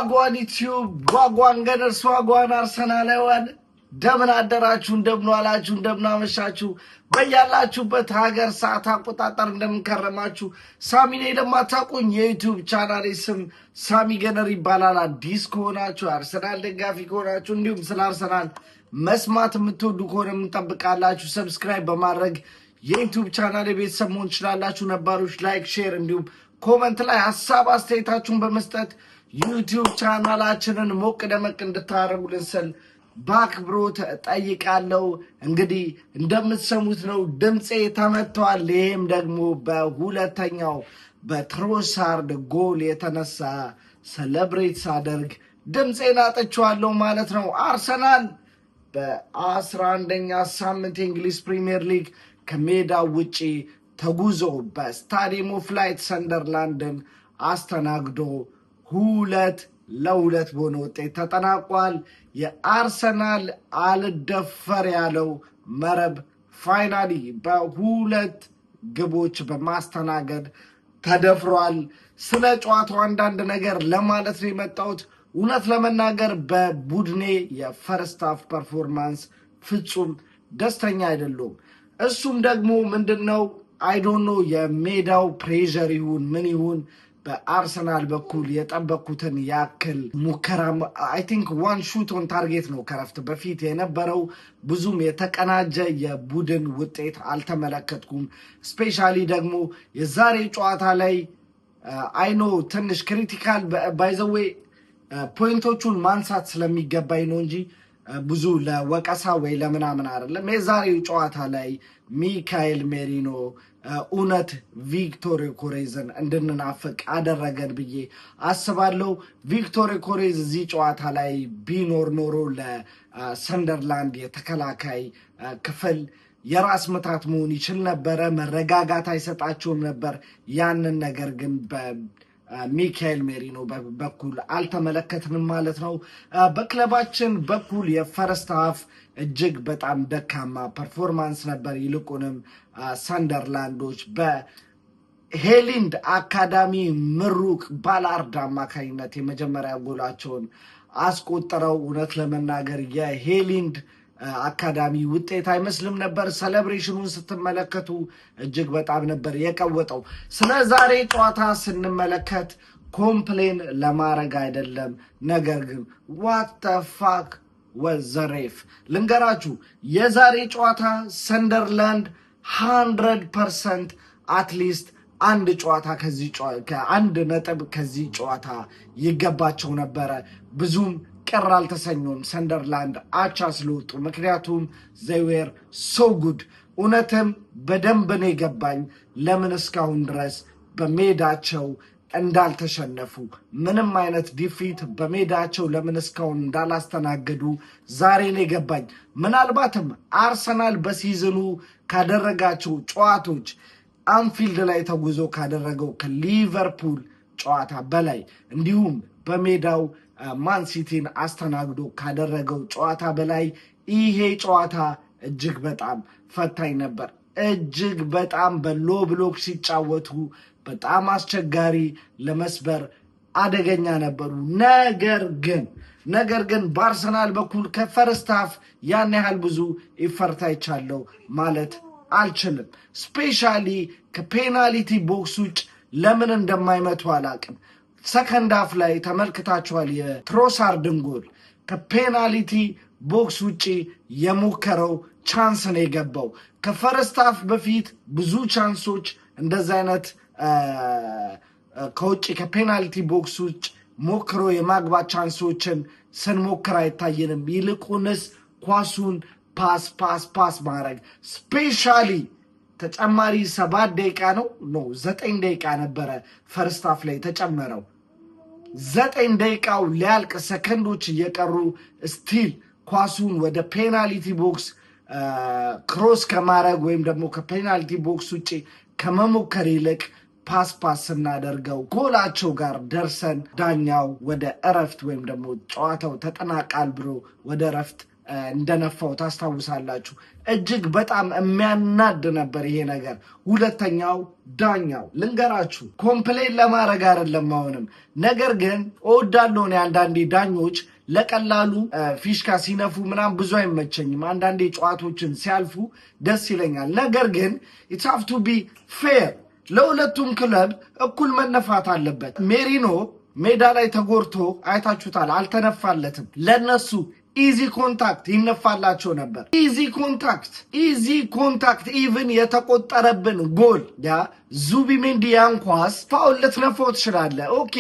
ዋጓን ዩቲዩብ ዋጓን ገነርስ ዋጓን አርሰናላውያን እንደምን አደራችሁ እንደምን ዋላችሁ እንደምን አመሻችሁ በያላችሁበት ሀገር ሰዓት አቆጣጠር እንደምን ከረማችሁ። ሳሚ ነኝ። ለማታውቁኝ የዩቲዩብ ቻናሌ ስም ሳሚ ገነር ይባላል። አዲስ ከሆናችሁ አርሰናል ደጋፊ ከሆናችሁ እንዲሁም ስለ አርሰናል መስማት የምትወዱ ከሆነ እንጠብቃላችሁ ሰብስክራይብ በማድረግ የዩቲዩብ ቻናሌ ቤተሰብ መሆን ትችላላችሁ። ነባሮች ላይክ ሼር እንዲሁም ኮሜንት ላይ ሐሳብ አስተያየታችሁን በመስጠት ዩቲዩብ ቻናላችንን ሞቅ ደመቅ እንድታረጉልን ስል በአክብሮት ጠይቃለሁ። እንግዲህ እንደምትሰሙት ነው ድምጼ ተመቷል። ይህም ደግሞ በሁለተኛው በትሮሳርድ ጎል የተነሳ ሰለብሬት ሳደርግ ድምጼን አጥቼዋለሁ ማለት ነው። አርሰናል በ11ኛ ሳምንት የእንግሊዝ ፕሪሚየር ሊግ ከሜዳው ውጪ ተጉዞ በስታዲየም ኦፍ ላይት ሰንደርላንድን አስተናግዶ 2-2 በሆነ ውጤት ተጠናቋል። የአርሰናል አልደፈር ያለው መረብ ፋይናሊ በሁለት ግቦች በማስተናገድ ተደፍሯል። ስለ ጨዋታው አንዳንድ ነገር ለማለት ነው የመጣሁት። እውነት ለመናገር በቡድኔ የፈርስት ሃፍ ፐርፎርማንስ ፍጹም ደስተኛ አይደሉም። እሱም ደግሞ ምንድነው አይዶኖ የሜዳው ፕሬዠር ይሁን ምን ይሁን በአርሰናል በኩል የጠበቁትን ያክል ሙከራ አይ ቲንክ ዋን ሹት ኦን ታርጌት ነው ከረፍት በፊት የነበረው። ብዙም የተቀናጀ የቡድን ውጤት አልተመለከትኩም። ስፔሻሊ ደግሞ የዛሬ ጨዋታ ላይ አይኖ ትንሽ ክሪቲካል ባይዘዌ ፖይንቶቹን ማንሳት ስለሚገባኝ ነው እንጂ ብዙ ለወቀሳ ወይ ለምናምን አይደለም። የዛሬው ጨዋታ ላይ ሚካኤል ሜሪኖ እውነት ቪክቶር ዮኬሬዝን እንድንናፍቅ አደረገን ብዬ አስባለሁ። ቪክቶር ዮኬሬዝ እዚህ ጨዋታ ላይ ቢኖር ኖሮ ለሰንደርላንድ የተከላካይ ክፍል የራስ ምታት መሆን ይችል ነበረ። መረጋጋት አይሰጣቸውም ነበር። ያንን ነገር ግን ሚካኤል ሜሪኖ በኩል አልተመለከትንም ማለት ነው። በክለባችን በኩል የፈርስት ሃፍ እጅግ በጣም ደካማ ፐርፎርማንስ ነበር። ይልቁንም ሰንደርላንዶች በሄሊንድ አካዳሚ ምሩቅ ባላርድ አማካኝነት የመጀመሪያ ጎላቸውን አስቆጥረው እውነት ለመናገር የሄሊንድ አካዳሚ ውጤት አይመስልም ነበር። ሴሌብሬሽኑን ስትመለከቱ እጅግ በጣም ነበር የቀወጠው። ስለ ዛሬ ጨዋታ ስንመለከት ኮምፕሌን ለማድረግ አይደለም፣ ነገር ግን ዋት ዘ ፋክ ወዘሬፍ ልንገራችሁ። የዛሬ ጨዋታ ሰንደርላንድ 100% አትሊስት አንድ ጨዋታ ከአንድ ነጥብ ከዚህ ጨዋታ ይገባቸው ነበረ። ብዙም ቅር አልተሰኙም ሰንደርላንድ አቻ ስለወጡ፣ ምክንያቱም they were so good። እውነትም በደንብ ነው የገባኝ ለምን እስካሁን ድረስ በሜዳቸው እንዳልተሸነፉ፣ ምንም አይነት ዲፊት በሜዳቸው ለምን እስካሁን እንዳላስተናገዱ ዛሬ ነው የገባኝ። ምናልባትም አርሰናል በሲዝኑ ካደረጋቸው ጨዋታዎች አንፊልድ ላይ ተጉዞ ካደረገው ከሊቨርፑል ጨዋታ በላይ እንዲሁም በሜዳው ማንሲቲን አስተናግዶ ካደረገው ጨዋታ በላይ ይሄ ጨዋታ እጅግ በጣም ፈታኝ ነበር። እጅግ በጣም በሎ ብሎክ ሲጫወቱ በጣም አስቸጋሪ፣ ለመስበር አደገኛ ነበሩ። ነገር ግን በአርሰናል በኩል ከፈርስት ሃፍ ያን ያህል ብዙ ኢፈርት አይቻለው ማለት አልችልም። ስፔሻሊ ከፔናልቲ ቦክስ ውጭ ለምን እንደማይመቱ አላቅም። ሰከንድ ሃፍ ላይ ተመልክታችኋል። የትሮሳርድን ጎል ከፔናልቲ ቦክስ ውጪ የሞከረው ቻንስ ነው የገባው። ከፈርስት ሃፍ በፊት ብዙ ቻንሶች እንደዛ አይነት ከውጭ ከፔናልቲ ቦክስ ውጭ ሞክሮ የማግባት ቻንሶችን ስንሞክር አይታየንም። ይልቁንስ ኳሱን ፓስ ማድረግ ስፔሻሊ ተጨማሪ 7 ደቂቃ ነው 9 ደቂቃ ነበረ ፈርስት ሃፍ ላይ ተጨመረው። 9 ደቂቃው ሊያልቅ ሰከንዶች እየቀሩ ስቲል ኳሱን ወደ ፔናልቲ ቦክስ ክሮስ ከማድረግ ወይም ደግሞ ከፔናልቲ ቦክስ ውጭ ከመሞከር ይልቅ ፓስ ስናደርገው ጎላቸው ጋር ደርሰን ዳኛው ወደ እረፍት ወይም ደግሞ ጨዋታው ተጠናቃል ብሎ ወደ እረፍት እንደነፋው ታስታውሳላችሁ። እጅግ በጣም የሚያናድ ነበር ይሄ ነገር። ሁለተኛው ዳኛው ልንገራችሁ፣ ኮምፕሌን ለማድረግ አይደለም አሁንም፣ ነገር ግን እወዳለሁ እኔ አንዳንዴ ዳኞች ለቀላሉ ፊሽካ ሲነፉ ምናምን ብዙ አይመቸኝም። አንዳንዴ ጨዋታዎችን ሲያልፉ ደስ ይለኛል። ነገር ግን ኢትስ ሃቭ ቱ ቢ ፌር፣ ለሁለቱም ክለብ እኩል መነፋት አለበት። ሜሪኖ ሜዳ ላይ ተጎድቶ አይታችሁታል፣ አልተነፋለትም። ለነሱ ኢዚ ኮንታክት ይነፋላቸው ነበር። ኢዚ ኮንታክት ኢቭን የተቆጠረብን ጎል ያ ዙቢሜንዲ ያን ኳስ ፋውል ልትነፋው ትችላለህ። ኦኬ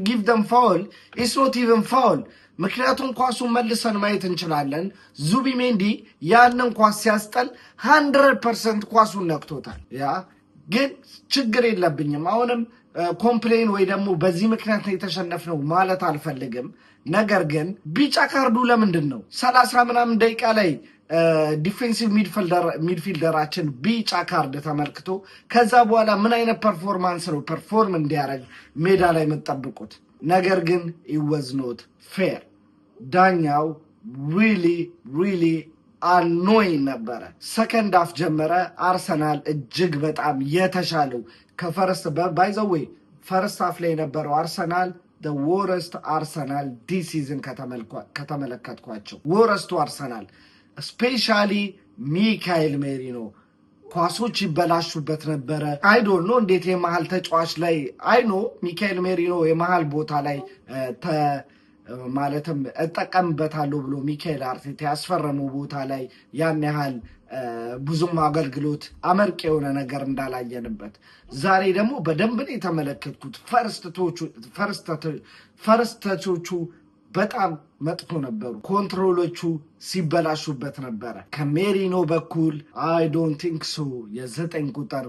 ጊቭ ደም ፋውል ኢትስ ኖት ኢቭን ፋውል። ምክንያቱም ኳሱን መልሰን ማየት እንችላለን። ዙቢሜንዲ ያንን ኳስ ሲያስጠል 100% ኳሱን ነክቶታል። ያ ግን ችግር የለብኝም አሁንም ኮምፕሌን ወይ ደግሞ በዚህ ምክንያት የተሸነፍነው ማለት አልፈልግም። ነገር ግን ቢጫ ካርዱ ለምንድን ነው 30 ምናምን ደቂቃ ላይ ዲፌንሲቭ ሚድፊልደራችን ቢጫ ካርድ ተመልክቶ ከዛ በኋላ ምን አይነት ፐርፎርማንስ ነው ፐርፎርም እንዲያደርግ ሜዳ ላይ የምትጠብቁት? ነገር ግን it was not fair። ዳኛው ሪሊ አኖይ ነበረ። ሰከንድ አፍ ጀመረ። አርሰናል እጅግ በጣም የተሻለው ከፈርስት ባይዘዌ ፈርስት አፍ ላይ የነበረው አርሰናል the worst አርሰናል this season ከተመለከትኳቸው ወረስቱ አርሰናል ስፔሻሊ ሚካኤል ሜሪኖ ኳሶች ይበላሹበት ነበረ። አይዶን ነው እንዴት የመሃል ተጫዋች ላይ አይኖ ሚካኤል ሜሪኖ የመሃል ቦታ ላይ ማለትም እጠቀምበታለሁ ብሎ ሚካኤል አርቴታ ያስፈረመው ቦታ ላይ ያን ያህል ብዙም አገልግሎት አመርቂ የሆነ ነገር እንዳላየንበት ዛሬ ደግሞ በደንብ ነው የተመለከትኩት። ፈርስተቶቹ በጣም መጥፎ ነበሩ። ኮንትሮሎቹ ሲበላሹበት ነበረ። ከሜሪኖ በኩል አይ ዶንት ቲንክ ሶ የ9 ቁጥር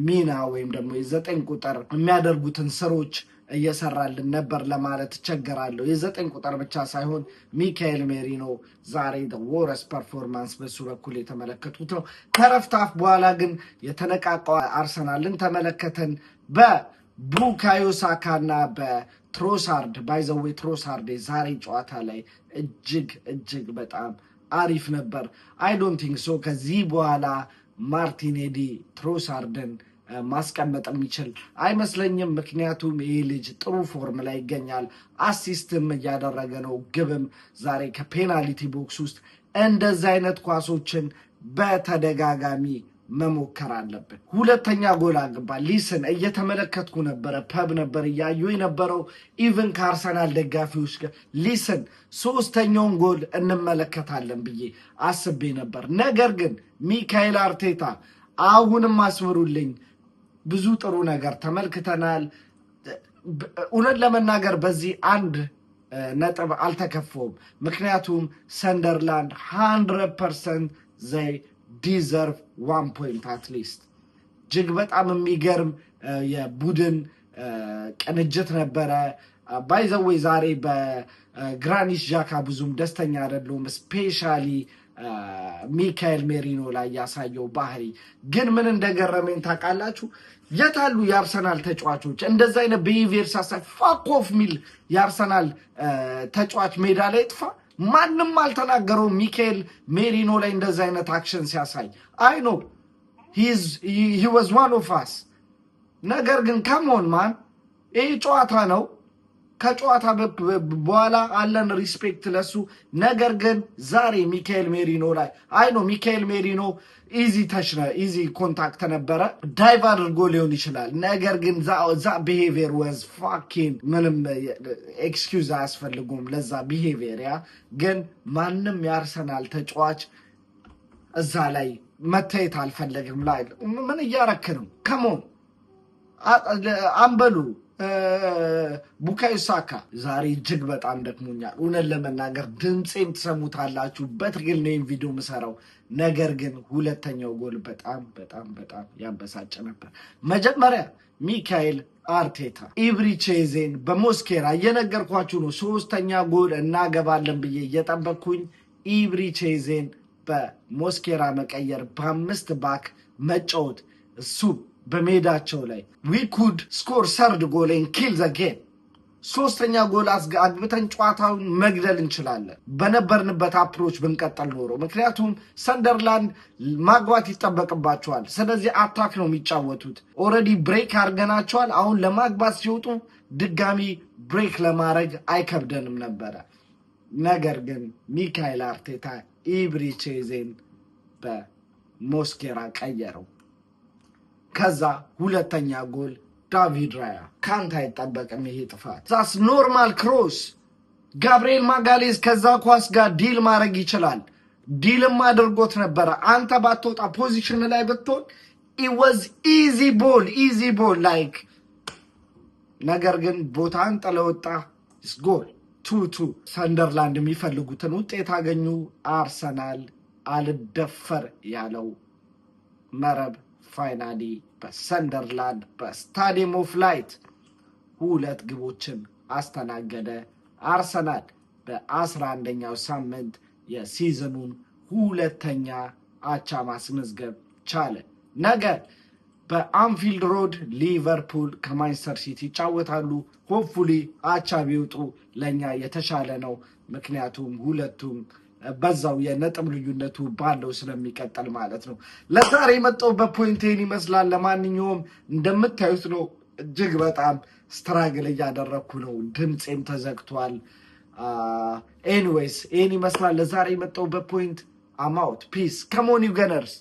ሚና ወይም ደግሞ የ9 ቁጥር የሚያደርጉትን ስሮች እየሰራልን ነበር ለማለት እቸገራለሁ። የ9 ቁጥር ብቻ ሳይሆን ሚካኤል ሜሪኖ ዛሬ ወረስ ፐርፎርማንስ በሱ በኩል የተመለከቱት ነው። ከረፍት አፍ በኋላ ግን የተነቃቃው አርሰናልን ተመለከተን። በቡካዮ ሳካና በትሮሳርድ ባይዘዌ ትሮሳርድ ዛሬ ጨዋታ ላይ እጅግ በጣም አሪፍ ነበር። አይ ዶንት ቲንክ ሶ ከዚህ በኋላ ማርቲኔሊ ትሮሳርድን ማስቀመጥ የሚችል አይመስለኝም። ምክንያቱም ይህ ልጅ ጥሩ ፎርም ላይ ይገኛል። አሲስትም እያደረገ ነው። ግብም ዛሬ ከፔናልቲ ቦክስ ውስጥ እንደዚህ አይነት ኳሶችን በተደጋጋሚ መሞከር አለብን። ሁለተኛ ጎል አገባ። ሊስን እየተመለከትኩ ነበረ፣ ፐብ ነበር እያዩ የነበረው ኢቭን ከአርሰናል ደጋፊዎች ጋር ሊስን ሶስተኛውን ጎል እንመለከታለን ብዬ አስቤ ነበር። ነገር ግን ሚካኤል አርቴታ አሁንም አስምሩልኝ፣ ብዙ ጥሩ ነገር ተመልክተናል። እውነት ለመናገር በዚህ አንድ ነጥብ አልተከፈውም። ምክንያቱም ሰንደርላንድ 100% ዘይ ዲዘርቭ 1 ፖይንት አትሊስት። እጅግ በጣም የሚገርም የቡድን ቅንጅት ነበረ። ባይዘዌይ ዛሬ በግራኒት ዣካ ብዙም ደስተኛ አይደለሁም። ስፔሻሊ ሚካኤል ሜሪኖ ላይ ያሳየው ባህሪ ግን ምን እንደገረመኝ ታውቃላችሁ? የታሉ የአርሰናል ተጫዋቾች እንደዛ አይነት ቢሄቪየር ሳሳይ ፋክ ኦፍ ሚል የአርሰናል ተጫዋች ሜዳ ላይ ጥፋ። ማንም አልተናገረውም ሚካኤል ሜሪኖ ላይ እንደዛ አይነት አክሽን ሲያሳይ። አይ ኖ ሂ ዋዝ ዋን ኦፍ አስ። ነገር ግን ከሞን ማን ይህ ጨዋታ ነው። ከጨዋታ በኋላ አለን ሪስፔክት ለሱ። ነገር ግን ዛሬ ሚካኤል ሜሪኖ ላይ አይ ኖ ሚካኤል ሜሪኖ ኢዚ ኮንታክት ነበረ፣ ዳይቭ አድርጎ ሊሆን ይችላል። ነገር ግን ዛ ቢሄቪየር ወዝ ፋኪን ምንም ኤክስኪውዝ አያስፈልጉም ለዛ ቢሄቪየር። ያ ግን ማንም የአርሰናል ተጫዋች እዛ ላይ መታየት አልፈለግም። ላይ ምን እያረክ ነው? ከሞን አንበሉ ቡካዮ ሳካ ዛሬ እጅግ በጣም ደክሞኛል። እውነት ለመናገር ድምፄን ትሰሙታላችሁ። በትግል ነው ቪዲዮ ምሰራው። ነገር ግን ሁለተኛው ጎል በጣም ያበሳጭ ነበር። መጀመሪያ ሚካኤል አርቴታ ኢብሪቼዜን በሞስኬራ እየነገርኳችሁ ነው። ሶስተኛ ጎል እናገባለን ብዬ እየጠበቅኩኝ ኢብሪቼዜን በሞስኬራ መቀየር፣ በ5 ባክ መጫወት እሱ በሜዳቸው ላይ we could score third goal and kill the game ሶስተኛ ጎል አግብተን ጨዋታውን መግደል እንችላለን በነበርንበት አፕሮች ብንቀጥል ኖሮ። ምክንያቱም ሰንደርላንድ ማግባት ይጠበቅባቸዋል። ስለዚህ አታክ ነው የሚጫወቱት። ኦልሬዲ ብሬክ አድርገናቸዋል። አሁን ለማግባት ሲወጡ ድጋሚ ብሬክ ለማድረግ አይከብደንም ነበረ። ነገር ግን ሚካኤል አርቴታ ኢብሪቼዜን በሞስኬራ ቀየረው። ከዛ ሁለተኛ ጎል ዳቪድ ራያ። ካንተ አይጠበቅም ይሄ ጥፋት። ዛስ ኖርማል ክሮስ። ጋብርኤል ማጋሌዝ ከዛ ኳስ ጋር ዲል ማድረግ ይችላል። ዲልም አድርጎት ነበረ። አንተ ባትወጣ ፖዚሽን ላይ ብትሆን it was easy ball like ነገር ግን ቦታን ጥለወጣ ጎል 2-2። ሰንደርላንድ የሚፈልጉትን ውጤት አገኙ። አርሰናል አልደፈር ያለው መረብ ፋይናሊ በሰንደርላንድ በስታዲየም ኦፍ ላይት 2 ግቦችን አስተናገደ። አርሰናል በ11ኛው ሳምንት የሲዝኑን 2ኛ አቻ ማስመዝገብ ቻለ። ነገ በአንፊልድ ሮድ ሊቨርፑል ከማንቸስተር ሲቲ ይጫወታሉ። ሆፕፉሊ አቻ ቢወጡ ለኛ የተሻለ ነው። ምክንያቱም ሁለቱም በዛው የነጥብ ልዩነቱ ባለው ስለሚቀጥል ማለት ነው። ለዛሬ የመጣሁበት ፖይንቴን ይመስላል። ለማንኛውም እንደምታዩት ነው እጅግ በጣም ስትራግል እያደረኩ ነው። ድምፄም ተዘግቷል። ኤኒዌይስ ይህን ይመስላል ለዛሬ የመጣሁበት ፖይንት። አማውት ፒስ ከሞን ዩ ገነርስ